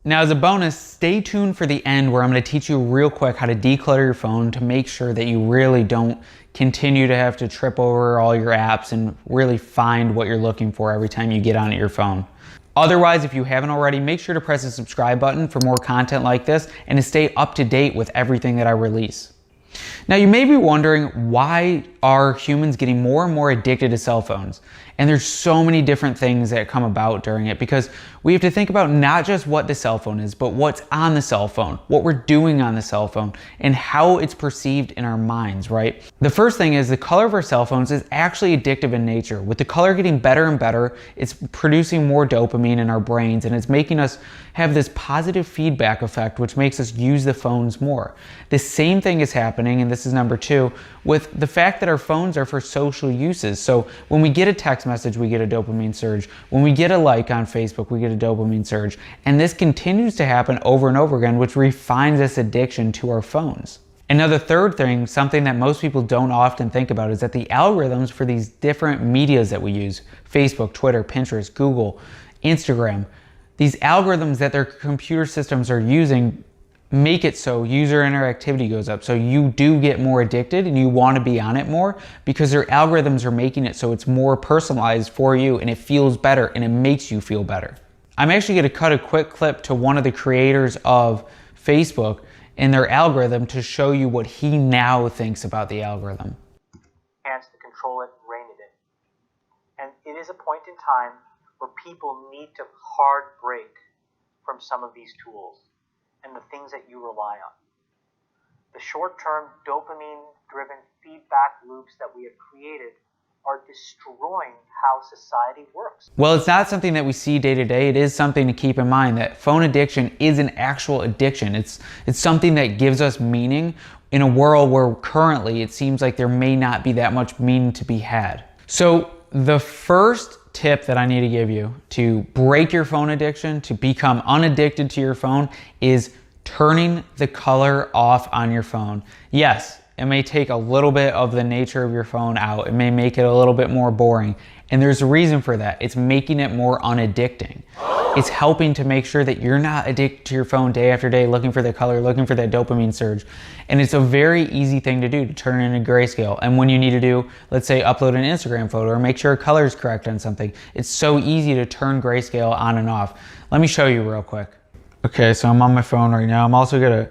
Now, as a bonus, stay tuned for the end where I'm going to teach you real quick how to declutter your phone to make sure that you really don't continue to have to trip over all your apps and really find what you're looking for every time you get on your phone. Otherwise, if you haven't already, make sure to press the subscribe button for more content like this and to stay up to date with everything that I release. Now, you may be wondering, why are humans getting more and more addicted to cell phones? And there's so many different things that come about during it, because we have to think about not just what the cell phone is, but what's on the cell phone, what we're doing on the cell phone, and how it's perceived in our minds, right? The first thing is the color of our cell phones is actually addictive in nature. With the color getting better and better, it's producing more dopamine in our brains, and it's making us have this positive feedback effect, which makes us use the phones more. The same thing is happening, and this is number two, with the fact that our phones are for social uses. So when we get a text message, we get a dopamine surge. When we get a like on Facebook, we get a dopamine surge. And this continues to happen over and over again, which refines this addiction to our phones. And now the third thing, something that most people don't often think about, is that the algorithms for these different medias that we use, Facebook, Twitter, Pinterest, Google, Instagram, these algorithms that their computer systems are using make it so user interactivity goes up. So you do get more addicted and you want to be on it more because their algorithms are making it so it's more personalized for you and it feels better and it makes you feel better. I'm actually going to cut a quick clip to one of the creators of Facebook and their algorithm to show you what he now thinks about the algorithm. Hands to control it, rein it in. And it is a point in time where people need to hard break from some of these tools and the things that you rely on. The short-term dopamine-driven feedback loops that we have created are destroying how society works. Well, it's not something that we see day to day. It is something to keep in mind that phone addiction is an actual addiction. It's something that gives us meaning in a world where currently it seems like there may not be that much meaning to be had. So the first tip that I need to give you to break your phone addiction, to become unaddicted to your phone, is turning the color off on your phone. Yes, it may take a little bit of the nature of your phone out. It may make it a little bit more boring. And there's a reason for that. It's making it more unaddicting. It's helping to make sure that you're not addicted to your phone day after day, looking for the color, looking for that dopamine surge. And it's a very easy thing to do, to turn it into grayscale. And when you need to do, let's say, upload an Instagram photo or make sure color is correct on something, it's so easy to turn grayscale on and off. Let me show you real quick. Okay, so I'm on my phone right now. I'm also gonna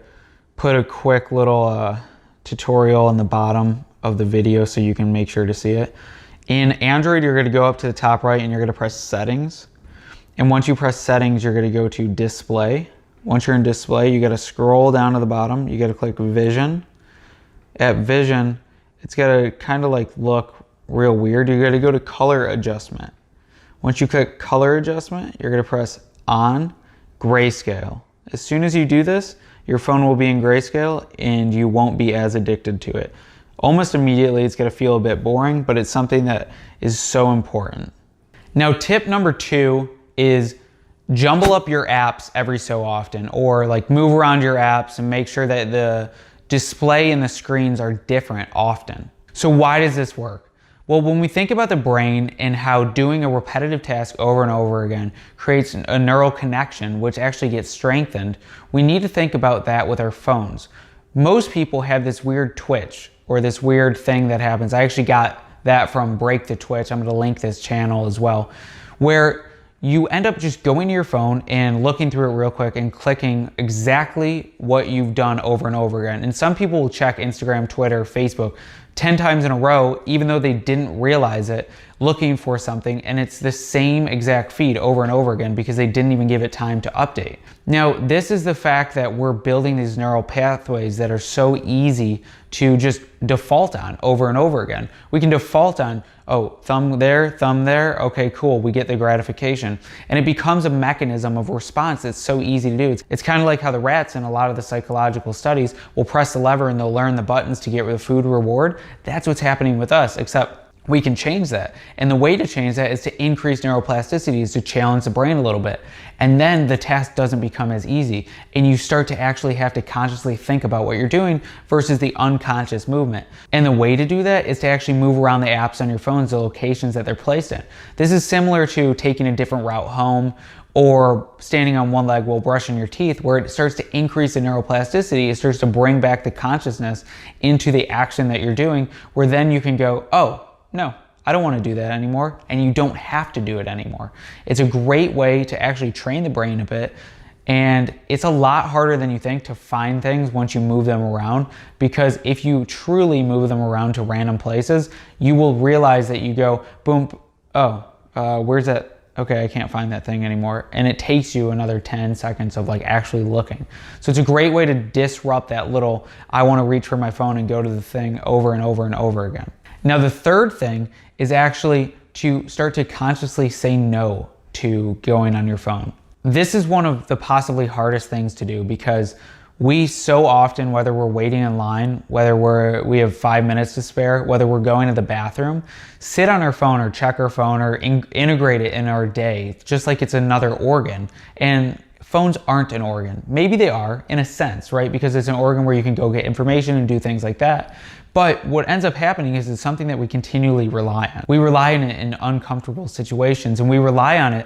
put a quick little tutorial on the bottom of the video so you can make sure to see it. In Android, you're gonna go up to the top right and you're gonna press settings. And once you press settings, you're gonna go to display. Once you're in display, you gotta scroll down to the bottom. You gotta click vision. At vision, it's gotta kind of like look real weird. You gotta go to color adjustment. Once you click color adjustment, you're gonna press on grayscale. As soon as you do this, your phone will be in grayscale and you won't be as addicted to it. Almost immediately, it's gonna feel a bit boring, but it's something that is so important. Now, tip number two is jumble up your apps every so often, or like move around your apps and make sure that the display and the screens are different often. So why does this work? Well, when we think about the brain and how doing a repetitive task over and over again creates a neural connection, which actually gets strengthened, we need to think about that with our phones. Most people have this weird twitch or this weird thing that happens. I actually got that from Break the Twitch. I'm gonna link this channel as well, where you end up just going to your phone and looking through it real quick and clicking exactly what you've done over and over again. And some people will check Instagram, Twitter, Facebook 10 times in a row, even though they didn't realize it, looking for something, and it's the same exact feed over and over again because they didn't even give it time to update. Now, this is the fact that we're building these neural pathways that are so easy to just default on over and over again. We can default on, oh, thumb there, okay, cool, we get the gratification. And it becomes a mechanism of response that's so easy to do. It's kind of like how the rats in a lot of the psychological studies will press the lever and they'll learn the buttons to get the food reward. That's what's happening with us, except we can change that. And the way to change that is to increase neuroplasticity, is to challenge the brain a little bit. And then the task doesn't become as easy. And you start to actually have to consciously think about what you're doing versus the unconscious movement. And the way to do that is to actually move around the apps on your phones, the locations that they're placed in. This is similar to taking a different route home, or standing on one leg while brushing your teeth, where it starts to increase the neuroplasticity. It starts to bring back the consciousness into the action that you're doing, where then you can go, oh, no, I don't want to do that anymore, and you don't have to do it anymore. It's a great way to actually train the brain a bit, and it's a lot harder than you think to find things once you move them around, because if you truly move them around to random places, you will realize that you go, boom, oh, where's that? Okay, I can't find that thing anymore. And it takes you another 10 seconds of like actually looking. So it's a great way to disrupt that little, I want to reach for my phone and go to the thing over and over and over again. Now, the third thing is actually to start to consciously say no to going on your phone. This is one of the possibly hardest things to do, because we so often, whether we're waiting in line, whether we have 5 minutes to spare, whether we're going to the bathroom, sit on our phone or check our phone or integrate it in our day, just like it's another organ. And phones aren't an organ. Maybe they are in a sense, right? Because it's an organ where you can go get information and do things like that. But what ends up happening is it's something that we continually rely on. We rely on it in uncomfortable situations, and we rely on it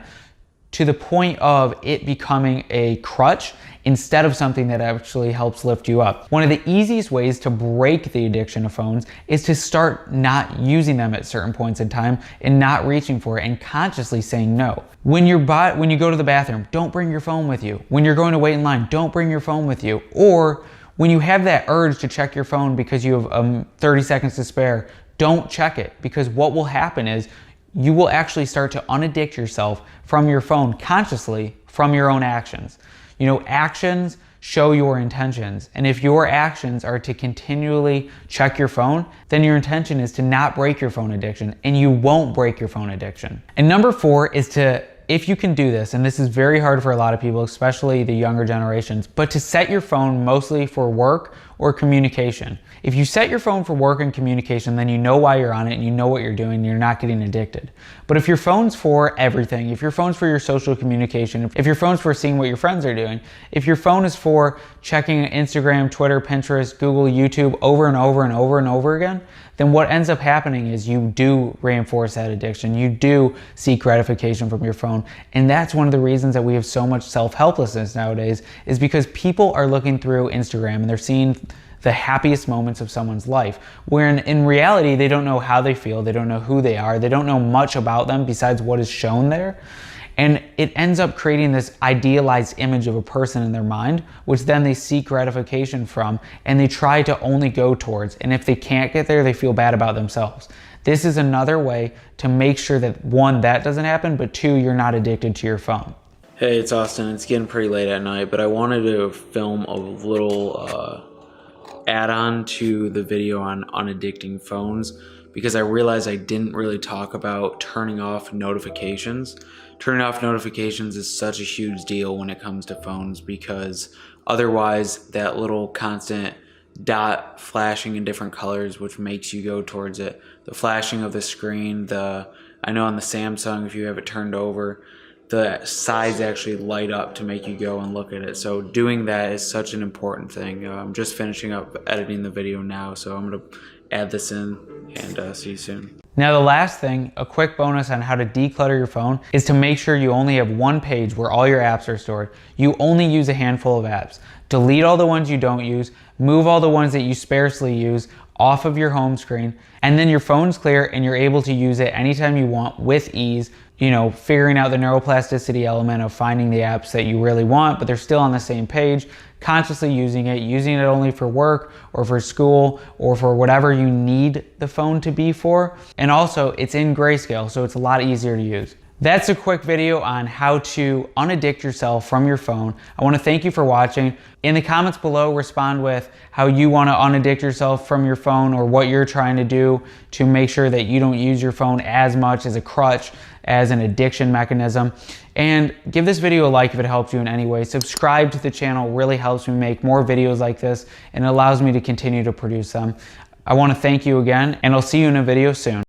to the point of it becoming a crutch instead of something that actually helps lift you up. One of the easiest ways to break the addiction of phones is to start not using them at certain points in time and not reaching for it and consciously saying no. When you go to the bathroom, don't bring your phone with you. When you're going to wait in line, don't bring your phone with you. Or when you have that urge to check your phone because you have 30 seconds to spare, don't check it, because what will happen is you will actually start to unaddict yourself from your phone consciously from your own actions. You know, actions show your intentions. And if your actions are to continually check your phone, then your intention is to not break your phone addiction, and you won't break your phone addiction. And number 4 is to, if you can do this, and this is very hard for a lot of people, especially the younger generations, but to set your phone mostly for work or communication. If you set your phone for work and communication, then you know why you're on it and you know what you're doing, you're not getting addicted. But if your phone's for everything, if your phone's for your social communication, if your phone's for seeing what your friends are doing, if your phone is for checking Instagram, Twitter, Pinterest, Google, YouTube over and over and over and over again, then what ends up happening is you do reinforce that addiction. You do seek gratification from your phone. And that's one of the reasons that we have so much self-helplessness nowadays, is because people are looking through Instagram and they're seeing the happiest moments of someone's life, where in reality, they don't know how they feel, they don't know who they are, they don't know much about them besides what is shown there. And it ends up creating this idealized image of a person in their mind, which then they seek gratification from, and they try to only go towards. And if they can't get there, they feel bad about themselves. This is another way to make sure that, 1, that doesn't happen, but 2, you're not addicted to your phone. Hey, it's Austin. It's getting pretty late at night, but I wanted to film a little add-on to the video on unaddicting phones, because I realized I didn't really talk about turning off notifications. Turning off notifications is such a huge deal when it comes to phones, because otherwise that little constant dot flashing in different colors, which makes you go towards it, the flashing of the screen, I know on the Samsung, if you have it turned over, the sides actually light up to make you go and look at it. So doing that is such an important thing. I'm just finishing up editing the video now, so I'm gonna add this in, and see you soon. Now, the last thing, a quick bonus on how to declutter your phone, is to make sure you only have one page where all your apps are stored. You only use a handful of apps. Delete all the ones you don't use, move all the ones that you sparsely use off of your home screen, and then your phone's clear and you're able to use it anytime you want with ease. You know, figuring out the neuroplasticity element of finding the apps that you really want, but they're still on the same page, consciously using it only for work or for school or for whatever you need the phone to be for. And also, it's in grayscale, so it's a lot easier to use. That's a quick video on how to unaddict yourself from your phone. I want to thank you for watching. In the comments below, respond with how you want to unaddict yourself from your phone, or what you're trying to do to make sure that you don't use your phone as much as a crutch, as an addiction mechanism. And give this video a like if it helps you in any way. Subscribe to the channel, really helps me make more videos like this, and it allows me to continue to produce them. I want to thank you again, and I'll see you in a video soon.